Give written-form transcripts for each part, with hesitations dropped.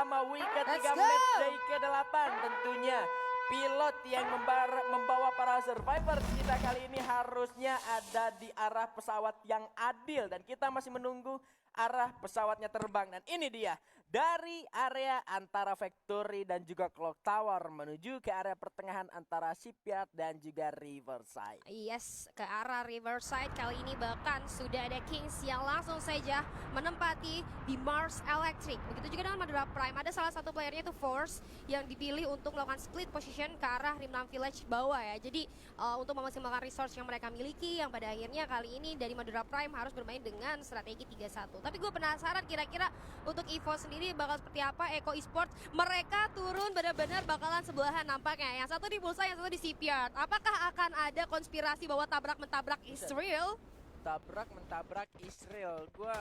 pertama week Let's ketiga go. match day ke-8 tentunya. Pilot yang membawa para survivor kita kali ini harusnya ada di arah pesawat yang adil. Dan kita masih menunggu arah pesawatnya terbang. Dan ini dia, dari area antara Factory dan juga Clock Tower menuju ke area pertengahan antara Shipyard dan juga Riverside. Yes, ke arah Riverside kali ini bahkan sudah ada Kings yang langsung saja menempati di Mars Electric. Begitu juga dengan Madura Prime, ada salah satu playernya itu Force yang dipilih untuk melakukan split position ke arah Rimnam Village bawah ya. Jadi untuk memaksimalkan resource yang mereka miliki, yang pada akhirnya kali ini dari Madura Prime harus bermain dengan strategi 3-1. Tapi gue penasaran kira-kira untuk EVO sendiri bakal seperti apa. Eco Esports mereka turun benar-benar bakalan sebelahan nampaknya. Yang satu di Bursa, yang satu di Shipyard. Apakah akan ada konspirasi bahwa tabrak-mentabrak Israel? Tabrak mentabrak Israel, gue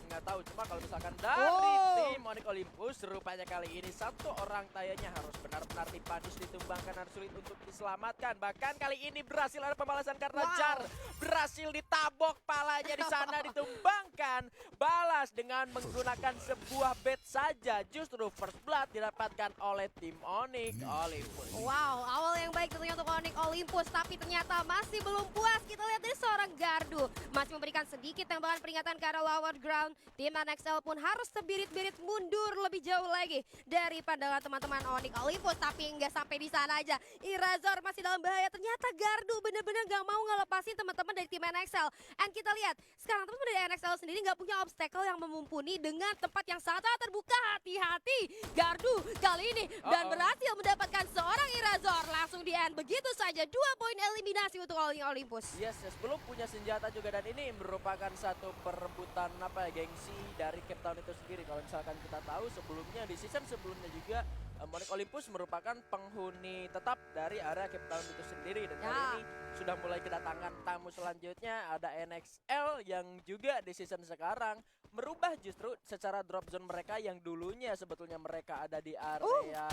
nggak tahu, cuma kalau misalkan dari tim Onyx Olympus rupanya kali ini satu orang tayanya harus benar-benar dipanis, ditumbangkan, harus sulit untuk diselamatkan. Bahkan kali ini berhasil ada pembalasan karena Jar berhasil ditabok palanya di sana, ditumbangkan, balas dengan menggunakan sebuah bed saja. Justru first blood didapatkan oleh tim Onyx Olympus. Wow, awal yang baik tentunya untuk Onyx Olympus, tapi ternyata masih belum puas. Kita lihat dari seorang Gardu masih memberikan sedikit tembakan peringatan ke arah lower ground. Tim NXL pun harus terbirit-birit mundur lebih jauh lagi dari pandangan teman-teman Onyx Olympus. Tapi nggak sampai di sana aja, Irazor masih dalam bahaya. Ternyata Gardu bener-bener nggak mau ngelepasin teman-teman dari tim NXL. And kita lihat sekarang teman-teman dari NXL sendiri nggak punya obstacle yang memumpuni dengan tempat yang sangat terbuka. Hati-hati Gardu kali ini dan berhasil mendapatkan seorang Irazor langsung di end. Begitu saja 2 poin eliminasi untuk Onyx Olympus. Yes, belum punya senjata juga, dan ini merupakan satu perebutan gengsi dari Cape Town itu sendiri. Kalau misalkan kita tahu sebelumnya di season sebelumnya juga Onyx Olympus merupakan penghuni tetap dari area Cape Town itu sendiri, dan kali ini sudah mulai kedatangan tamu selanjutnya, ada NXL yang juga di season sekarang merubah justru secara drop zone mereka yang dulunya sebetulnya mereka ada di area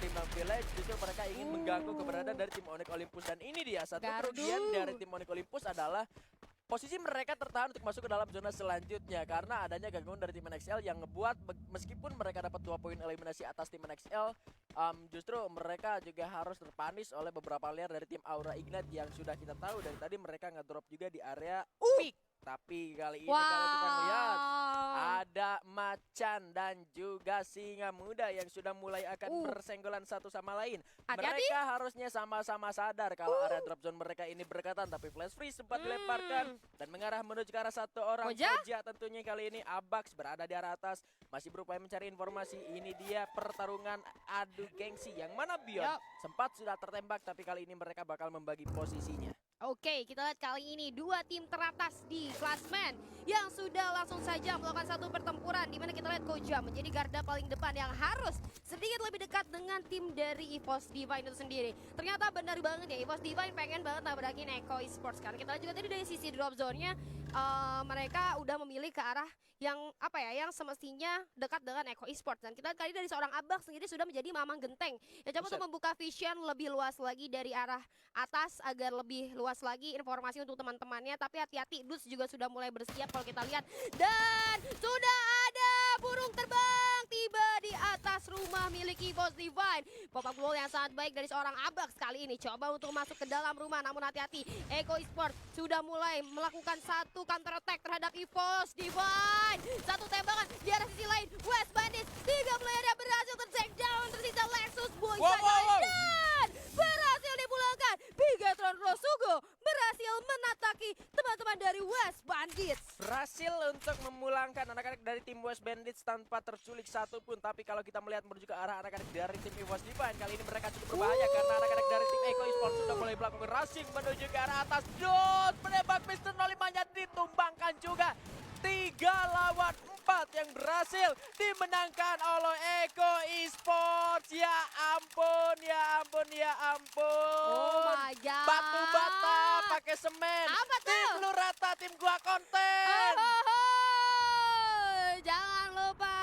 Rimnam Village. Justru mereka ingin mengganggu keberadaan dari tim Onyx Olympus, dan ini dia satu kerugian dari tim Onyx Olympus adalah posisi mereka tertahan untuk masuk ke dalam zona selanjutnya karena adanya gangguan dari tim NXL yang ngebuat meskipun mereka dapat 2 poin eliminasi atas tim NXL, justru mereka juga harus terpanis oleh beberapa player dari tim Aura Ignite yang sudah kita tahu dari tadi mereka ngedrop juga di area peak. Tapi kali ini kalau kita lihat ada Macan dan juga Singa Muda yang sudah mulai akan bersenggolan satu sama lain. Mereka harusnya sama-sama sadar kalau area drop zone mereka ini berdekatan, tapi flash free sempat dilemparkan dan mengarah menuju ke arah satu orang Koja. Tentunya kali ini Abax berada di arah atas masih berupaya mencari informasi. Ini dia pertarungan adu gengsi yang mana Beyond sempat sudah tertembak, tapi kali ini mereka bakal membagi posisinya. Oke, kita lihat kali ini 2 tim teratas di klasmen yang sudah langsung saja melakukan satu pertempuran di mana kita lihat Koja menjadi garda paling depan yang harus sedikit lebih dekat dengan tim dari EVOS Divine itu sendiri. Ternyata benar banget ya, EVOS Divine pengen banget nabrakin Eco Esports kan. Kita lihat juga tadi dari sisi drop zone-nya mereka udah memilih ke arah yang yang semestinya dekat dengan Eco Esports, dan kita kali dari seorang Abak sendiri sudah menjadi mamang genteng yang coba untuk membuka vision lebih luas lagi dari arah atas agar lebih luas lagi informasi untuk teman-temannya. Tapi hati-hati, Dus juga sudah mulai bersiap kalau kita lihat, dan sudah ada burung terbang tiba di atas rumah milik EVOS Divine. Pop-up wall yang sangat baik dari seorang Abak kali ini coba untuk masuk ke dalam rumah, namun hati-hati Eco Esports sudah mulai melakukan satu counter attack terhadap EVOS Divine. Satu tembakan di arah sisi lain, West Bandits 3 player yang berhasil ter-take down, tersisa Lexus Boy dan berhasil dipulangkan. Bigatron Rosugo berhasil menataki teman-teman dari West Bandits. Berhasil untuk memulangkan anak-anak dari tim West Bandits tanpa terculik satupun. Tapi kalau kita melihat menuju ke arah anak-anak dari tim EVOS Divine, kali ini mereka cukup berbahaya karena anak-anak dari tim Eco Esports sudah mulai melakukan rushing menuju ke arah atas. Dot menembak Mr. 05-nya ditumbangkan juga. 3 lawan 4 yang berhasil dimenangkan oleh Eco Esports. Ya ampun, ya ampun, ya ampun. Oh my god. Batu bata pakai semen. Apa tuh? Tim lu rata, tim gua konten. Jangan lupa,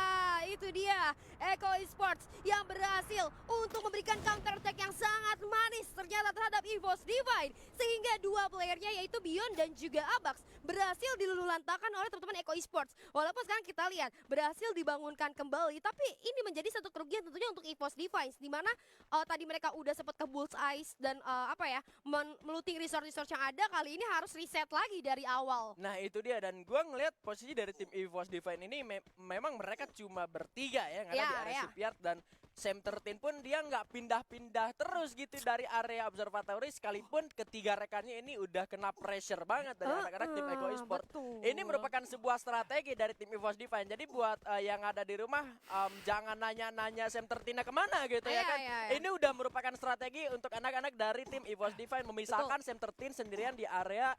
itu dia adalah Eko Esports yang berhasil untuk memberikan counter attack yang sangat manis ternyata terhadap EVOS Divine. Sehingga dua playernya yaitu Beyond dan juga Abax berhasil dilululantakan oleh teman-teman Eko Esports. Walaupun sekarang kita lihat berhasil dibangunkan kembali, tapi ini menjadi satu kerugian tentunya untuk EVOS Divine. Dimana tadi mereka udah sempat ke Bullseye dan meluting resource-resource yang ada, kali ini harus reset lagi dari awal. Nah itu dia, dan gue ngelihat posisi dari tim EVOS Divine ini memang mereka cuma bertiga ya, karena di area Shipyard, dan Sam13 pun dia nggak pindah-pindah terus gitu dari area observatory, sekalipun ketiga rekannya ini udah kena pressure banget dari anak-anak tim Eko Esports. Ini merupakan sebuah strategi dari tim EVOS Divine. Jadi buat yang ada di rumah, jangan nanya-nanya Sam13 kemana gitu ya kan. Ini udah merupakan strategi untuk anak-anak dari tim EVOS Divine memisahkan Sam13 sendirian di area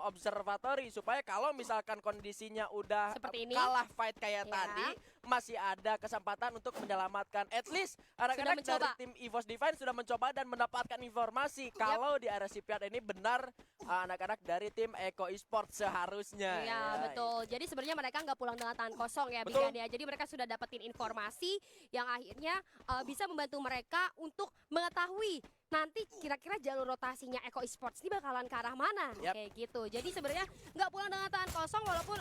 observatory, supaya kalau misalkan kondisinya udah kalah fight kayak tadi, masih ada kesempatan untuk menyelamatkan. At least anak-anak dari tim EVOS Divine sudah mencoba dan mendapatkan informasi kalau di area Shipyard ini benar anak-anak dari tim Eko Esports seharusnya. Iya betul. Jadi sebenarnya mereka nggak pulang dengan tangan kosong ya, Bigan ya. Jadi mereka sudah dapetin informasi yang akhirnya bisa membantu mereka untuk mengetahui nanti kira-kira jalur rotasinya Eko Esports ini bakalan ke arah mana, kayak gitu. Jadi sebenarnya nggak pulang dengan tangan kosong, walaupun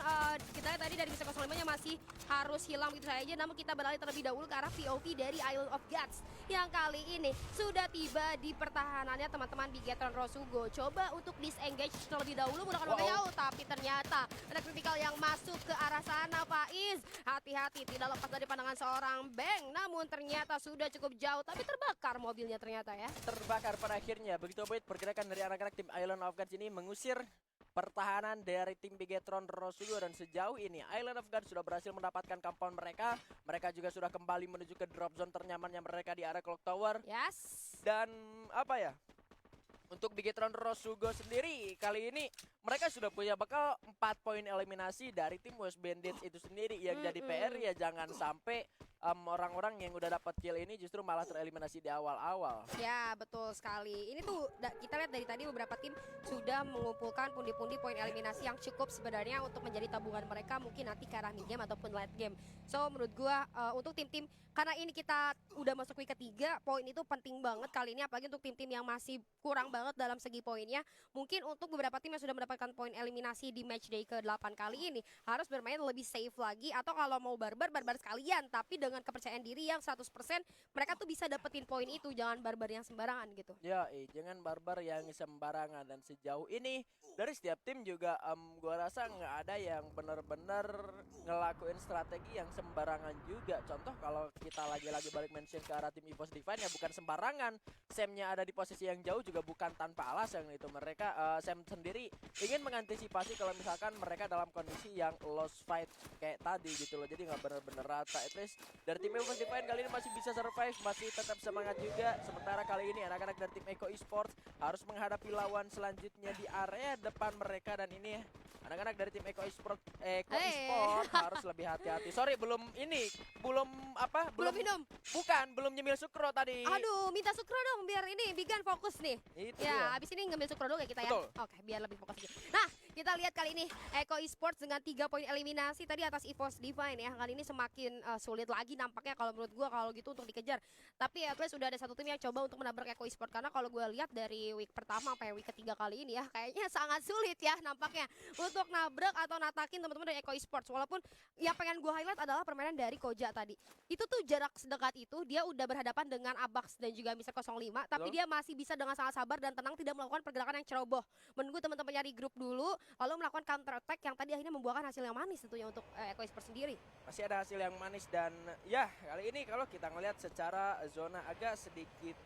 kita lihat tadi dari misi 05-nya masih harus hilang gitu saja. Namun kita beralih terlebih dahulu ke arah POV dari Island of Gods yang kali ini sudah tiba di pertahanannya teman-teman Bigetron Rosugo. Coba untuk disengage terlebih dahulu menggunakan Romeo, tapi ternyata ada kritikal yang masuk ke arah sana, Faiz. Hati-hati, tidak lepas dari pandangan seorang Bang, namun ternyata sudah cukup jauh, tapi terbakar mobilnya ternyata ya. Terbakar pada akhirnya. Begitu baik pergerakan dari anak-anak tim Island of Gods ini mengusir pertahanan dari tim Bigetron Rosugo, dan sejauh ini Island of Gods sudah berhasil mendapatkan compound mereka. Mereka juga sudah kembali menuju ke drop zone ternyamannya mereka di area Clock Tower. Dan apa ya? Untuk Bigetron Rosugo sendiri kali ini mereka sudah punya bekal 4 poin eliminasi dari tim West Bandits itu sendiri. Yang jadi PR ya jangan sampai orang-orang yang udah dapat kill ini justru malah tereliminasi di awal-awal. Ya betul sekali. Ini tuh kita lihat dari tadi beberapa tim sudah mengumpulkan pundi-pundi poin eliminasi yang cukup sebenarnya untuk menjadi tabungan mereka mungkin nanti ke arah mid game ataupun late game. So menurut gua untuk tim-tim, karena ini kita udah masuk week ketiga, poin itu penting banget kali ini, apalagi untuk tim-tim yang masih kurang banget dalam segi poinnya. Mungkin untuk beberapa tim yang sudah mendapatkan poin eliminasi di matchday ke-8 kali ini harus bermain lebih safe lagi, atau kalau mau barbar sekalian tapi dengan kepercayaan diri yang 100%, mereka tuh bisa dapetin poin itu. Jangan barbar yang sembarangan gitu. Ya, jangan barbar yang sembarangan. Dan sejauh ini dari setiap tim juga gua rasa nggak ada yang benar-benar ngelakuin strategi yang sembarangan juga. Contoh kalau kita lagi-lagi balik mention ke arah tim EVOS Divine, ya bukan sembarangan. Samnya ada di posisi yang jauh juga bukan tanpa alasan itu. Mereka Sam sendiri ingin mengantisipasi kalau misalkan mereka dalam kondisi yang lost fight kayak tadi gitu loh. Jadi nggak benar-benar rata. At least dari tim EVOS Divine kali ini masih bisa survive, masih tetap semangat juga. Sementara kali ini anak-anak dari tim Eko Esports harus menghadapi lawan selanjutnya di area depan mereka, dan ini anak-anak dari tim Eko Esports harus lebih hati-hati. Sorry, belum minum. Bukan, belum nyemil sukro tadi. Aduh, minta sukro dong biar ini Bigan fokus nih. Itu ya, abis ini ngambil sukro dulu ya kita. Betul. Ya. Oke, biar lebih fokus aja. Nah, kita lihat kali ini Eko Esports dengan 3 poin eliminasi tadi atas EVOS Divine ya. Kali ini semakin sulit lagi nampaknya kalau menurut gua kalau gitu untuk dikejar. Tapi at least sudah ada satu tim yang coba untuk menabrak Eko Esports, karena kalau gua lihat dari week pertama sampai week ketiga kali ini ya kayaknya sangat sulit ya nampaknya untuk nabrak atau natakin teman-teman dari Eko Esports. Walaupun yang pengen gua highlight adalah permainan dari Koja tadi. Itu tuh jarak sedekat itu dia udah berhadapan dengan Abax dan juga Mister 05, tapi dia masih bisa dengan sangat sabar dan tenang tidak melakukan pergerakan yang ceroboh. Menunggu teman-teman nyari grup dulu lalu melakukan counter attack yang tadi akhirnya membuahkan hasil yang manis tentunya untuk Eko Esports sendiri. Masih ada hasil yang manis, dan ya kali ini kalau kita ngelihat secara zona agak sedikit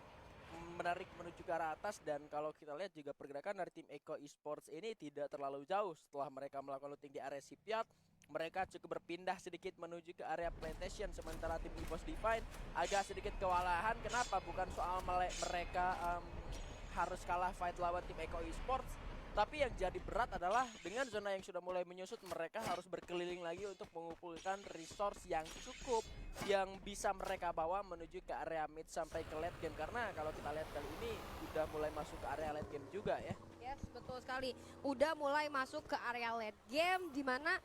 menarik menuju ke arah atas, dan kalau kita lihat juga pergerakan dari tim Eko Esports ini tidak terlalu jauh. Setelah mereka melakukan looting di area Shipyard, mereka cukup berpindah sedikit menuju ke area plantation. Sementara tim EVOS Divine agak sedikit kewalahan. Kenapa? Bukan soal mereka harus kalah fight lawan tim Eko Esports, tapi yang jadi berat adalah dengan zona yang sudah mulai menyusut, mereka harus berkeliling lagi untuk mengumpulkan resource yang cukup yang bisa mereka bawa menuju ke area mid sampai ke late game. Karena kalau kita lihat kali ini udah mulai masuk ke area late game juga ya. Yes, betul sekali. Udah mulai masuk ke area late game, dimana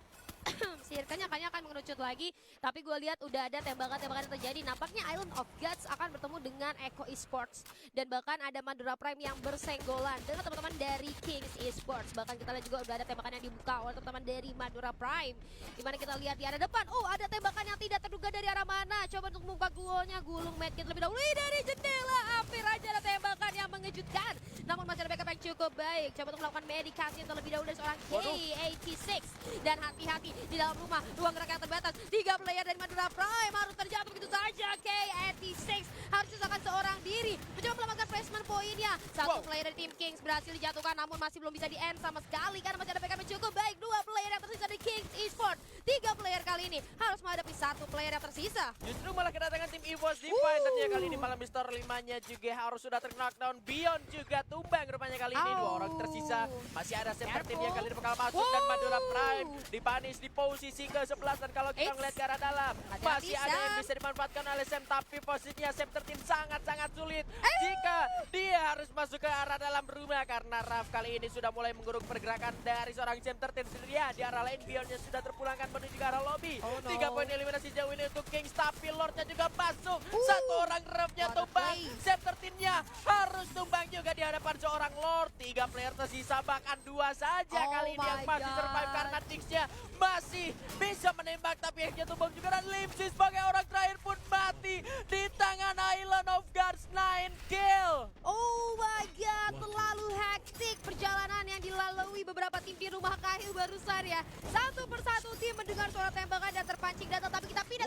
Sihirkannya kayaknya akan mengerucut lagi, tapi gue lihat udah ada tembakan-tembakan yang terjadi. Nampaknya Island of Gods akan bertemu dengan Echo Esports, dan bahkan ada Madura Prime yang bersenggolan dengan teman-teman dari Kings Esports. Bahkan kita lihat juga udah ada tembakan yang dibuka oleh teman-teman dari Madura Prime, dimana kita lihat di arah depan, oh ada tembakan yang tidak terduga dari arah mana. Coba untuk membuka gulungnya, gulung medkit lebih dahulu dari jendela. Hampir aja ada tembakan yang mengejutkan, namun masih ada backup yang cukup baik. Coba untuk melakukan medikasi terlebih dahulu dari seorang K86, dan hati-hati di dalam rumah, ruang gerak yang terbatas. 3 player dari Madura Prime harus terjatuh begitu saja. K86 harus sisakan seorang diri, mencoba melamatkan placement poinnya. Satu player dari tim Kings berhasil dijatuhkan, namun masih belum bisa di-end sama sekali karena masih ada backup yang cukup baik. 2 player yang tersisa dari Kings Esports, 3 player kali ini harus menghadapi 1 player yang tersisa. Justru malah kedatangan tim EVOS Divine, tentunya kali ini malam Mister 5-nya juga harus sudah terknockdown. Beyond juga tumbang rupanya kali ini. 2 orang tersisa, masih ada Semper tim yang kali ini bakal masuk, dan Madura Prime dipanis di posisi ke-11. Dan kalau kita melihat ke arah dalam, masih ada yang bisa dimanfaatkan oleh Sam, tapi posisinya Sam Tertin sangat-sangat sulit jika dia harus masuk ke arah dalam rumah, karena Raf kali ini sudah mulai mengguruk pergerakan dari seorang Sam Tertin sendiri. Ya, di arah lain Beyondnya sudah terpulangkan menuju ke arah lobby. 3 poin eliminasi jauh ini untuk Kings, tapi Lordnya juga masuk. 1 orang Rafnya tumbang, Sam Tertinnya harus tumbang juga di hadapan seorang Lord. 3 player tersisa, bahkan 2 saja kali ini yang masih survive karena Dix-nya masih bisa menembak, tapi akhirnya tumbang juga. Dan Limsi sebagai orang terakhir pun mati di tangan Island of Gods. 9 kill. Oh my god, terlalu hektik perjalanan yang dilalui beberapa tim di rumah Kahil barusan ya. Satu persatu tim mendengar suara tembakan dan terpancing datang, tapi kita pindah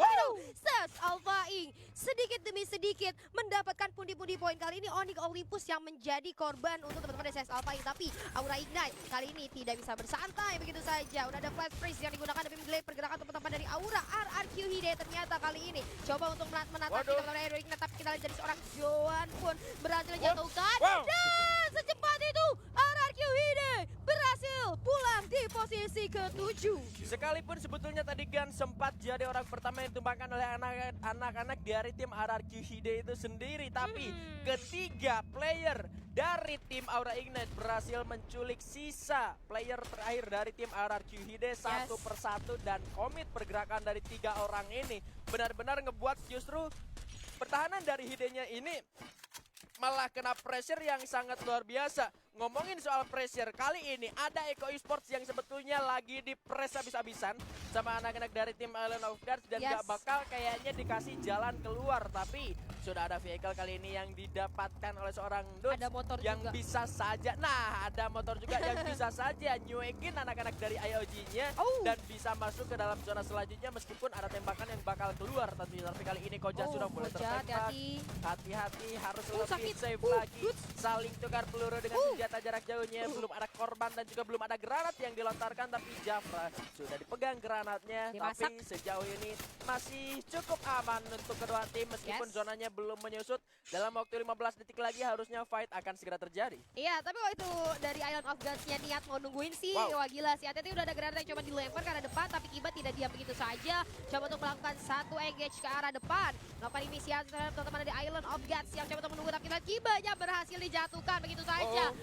Ses Alpha Inc sedikit demi sedikit mendapatkan pundi-pundi poin. Kali ini Onyx Olympus yang menjadi korban untuk teman-teman dari Ses Alpha Inc, tapi Aura Ignite kali ini tidak bisa bersantai begitu saja. Udah ada flash freeze yang digunakan demi mendelay pergerakan teman-teman dari Aura. RRQ Hide ternyata kali ini coba untuk menatasi teman-teman dari Ignite, tapi kita lihat dari seorang Joan pun berhasil dijatuhkan. Dan secepat itu RRQ Hide berhasil pulang di posisi ke-7. Sekalipun sebetulnya tadi Gan sempat jadi orang pertama yang ditumbangkan oleh anak-anak dari tim RRQ Hide itu sendiri, tapi ketiga player dari tim Aura Ignite berhasil menculik sisa player terakhir dari tim RRQ Hide satu persatu, dan komit pergerakan dari 3 orang ini benar-benar ngebuat justru pertahanan dari Hide-nya ini malah kena pressure yang sangat luar biasa. Ngomongin soal pressure, kali ini ada Echo Esports yang sebetulnya lagi di press habis-habisan sama anak-anak dari tim Island of Gods, dan gak bakal kayaknya dikasih jalan keluar. Tapi sudah ada vehicle kali ini yang didapatkan oleh seorang Dudes. Ada motor yang juga. bisa saja, nah ada motor juga yang bisa saja nyuekin anak-anak dari IOG-nya dan bisa masuk ke dalam zona selanjutnya, meskipun ada tembakan yang bakal keluar tentunya. Tapi kali ini Koja sudah mulai tertembak. Hati-hati, harus lebih safe lagi. Saling tukar peluru dengan senjata jarak jauhnya. Belum ada korban dan juga belum ada granat yang dilontarkan, tapi Jafra sudah dipegang granatnya. Dimasak. Tapi sejauh ini masih cukup aman untuk kedua tim, meskipun zonanya belum menyusut. Dalam waktu 15 detik lagi harusnya fight akan segera terjadi. Iya, tapi waktu dari Island of Gods-nya niat mau nungguin sih, wah gila sih. Hati-hati udah ada granat yang coba dilempar ke arah depan, tapi Kiba tidak diam begitu saja. Coba untuk melakukan satu engage ke arah depan. Melakukan inisiasi terhadap teman-teman dari Island of Gods yang coba untuk menunggu, tapi Kibanya berhasil dijatuhkan begitu saja.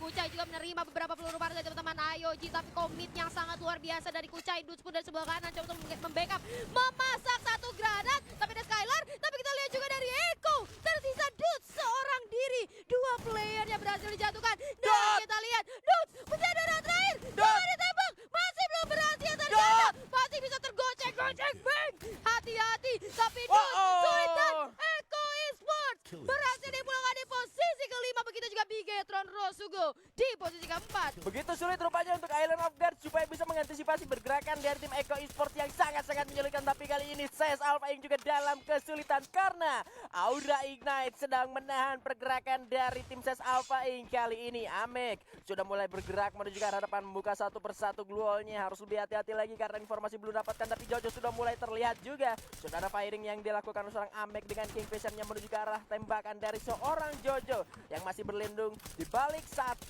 Kucai juga menerima beberapa peluru panas dari teman-teman IOG, tapi komit yang sangat luar biasa dari Kucai. Dudes pun dari sebelah kanan coba untuk membackup, memasak satu granat, tapi ada Skylar. Tapi kita lihat juga dari Eko, tersisa Dudes seorang diri. 2 player yang berhasil dijatuhkan. Dan kita lihat Dudes menjadi orang terakhir. Jangan ditembak, masih belum berhasil terjadi. Masih bisa tergocek-gocek, bang. Hati-hati, tapi Dudes sulitan. Eko Esports berhasil dipulangkan di posisi ke-5. Begitu juga Bigetron Rosugo di posisi ke-4. Begitu sulit rupanya untuk Island of Gods supaya bisa mengantisipasi pergerakan dari tim Echo Esports yang sangat-sangat menyulitkan. Tapi kali ini Ses Alpha Inc juga dalam kesulitan karena Aura Ignite sedang menahan pergerakan dari tim Ses Alpha Inc. Kali ini Amek sudah mulai bergerak menuju ke arah depan, membuka satu persatu glue-nya. Harus lebih hati-hati lagi karena informasi belum dapatkan, tapi Jojo sudah mulai terlihat juga. Sudah ada firing yang dilakukan oleh seorang Amek dengan Kingfisher-nya menuju ke arah tembakan dari seorang Jojo yang masih berlindung di balik 1,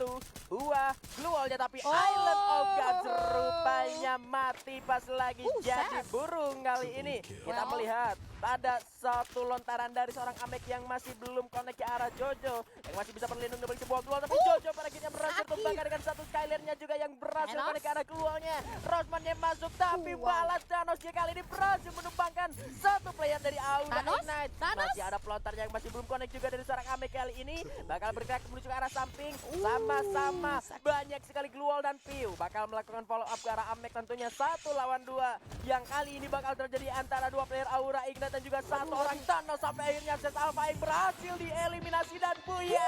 2 glue-nya, tapi Island of Gods rupanya mati pas lagi jadi Seth. burung kali ini. Kita Well. melihat ada satu lontaran dari seorang Amek yang masih belum connect ke arah Jojo, yang masih bisa berlindung dari sebuah glual, tapi Jojo pada akhirnya berhasil sakit. tumbangkan dengan satu Skylernya juga yang berhasil Thanos. connect ke arah glualnya. Rosman yang masuk, tapi Wow. balas Thanosnya kali ini berhasil menumbangkan satu player dari Aura Thanos? Ignite. Thanos? Masih ada pelontar yang masih belum connect juga dari seorang Amek kali ini, bakal bergerak menuju ke arah samping. Sama-sama sakit. banyak sekali glual dan Piu bakal melakukan follow up ke arah Amek, tentunya 1 lawan 2 yang kali ini bakal terjadi antara 2 player Aura Ignite dan juga 1 orang Thanos, sampai akhirnya Set Alpha yang berhasil dieliminasi dan Buya